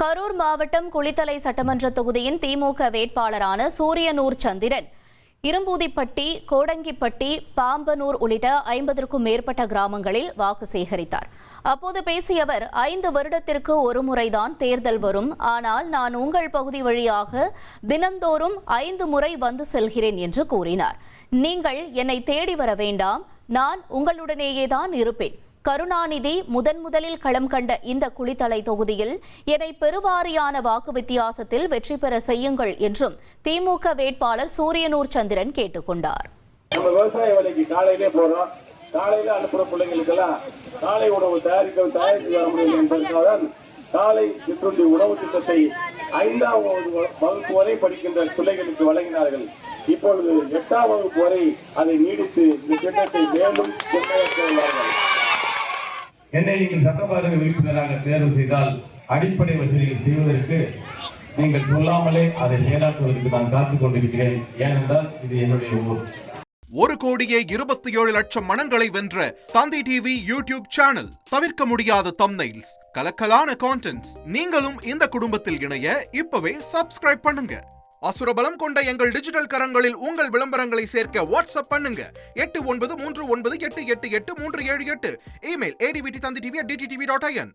கரூர் மாவட்டம் குளித்தலை சட்டமன்ற தொகுதியின் திமுக வேட்பாளரான சூரியனூர் சந்திரன் இரும்பூதிப்பட்டி, கோடங்கிப்பட்டி, பாம்பனூர் உள்ளிட்ட 50க்கும் மேற்பட்ட கிராமங்களில் வாக்கு சேகரித்தார். அப்போது பேசிய அவர், 5 வருடத்திற்கு ஒரு முறைதான் தேர்தல் வரும், ஆனால் நான் உங்கள் பகுதி வழியாக தினந்தோறும் 5 முறை வந்து செல்கிறேன் என்று கூறினார். நீங்கள் என்னை தேடி வர வேண்டாம், நான் உங்களுடனேயேதான் இருப்பேன். கருணாநிதி முதலில் களம் கண்ட இந்த குளித்தலை தொகுதியில் என்னை பெருவாரியான வாக்கு வித்தியாசத்தில் வெற்றி பெற செய்யுங்கள் என்றும் திமுக வேட்பாளர் சூரியனூர் சந்திரன் கேட்டுக் கொண்டார். விவசாய வேலைக்கு காலையிலே போறோம், காலையில அனுப்புற பிள்ளைங்களுக்கெல்லாம் காலை உணவு தயாரித்து வர முடியும் என்பதற்காக காலை சிற்றுண்டி உணவு திட்டத்தை 5ஆம் வகுப்பு வரை படிக்கின்ற பிள்ளைகளுக்கு வழங்கினார்கள். இப்பொழுது 8ஆம் வகுப்பு வரை அதை நீடித்து இந்த திட்டத்தை மேலும் உள்ளார்கள். என்னை நீங்கள் சட்டப்பேரவை உறுப்பினராக தேர்வு செய்தால் அடிப்படை வசதிகள் செய்வதற்கு நீங்கள் சொல்லாமலே அதை செயலாற்றுவதற்கு நான் காத்துக் கொண்டிருக்கிறேன். ஏனென்றால் இது என்னுடைய ஊர். 1,27,00,000 மனங்களை வென்ற தந்தி டிவி யூடியூப் சேனல். தவிர்க்க முடியாத தம்ப்நெயில்ஸ், கலக்கலான கான்டென்ட்ஸ். நீங்களும் இந்த குடும்பத்தில் இணைய இப்பவே சப்ஸ்கிரைப் பண்ணுங்க. அசுரபலம் கொண்ட எங்கள் டிஜிட்டல் கரங்களில் உங்கள் விளம்பரங்களை சேர்க்க வாட்ஸ்அப் பண்ணுங்க. 8939888378. Email advttv@dttv.in.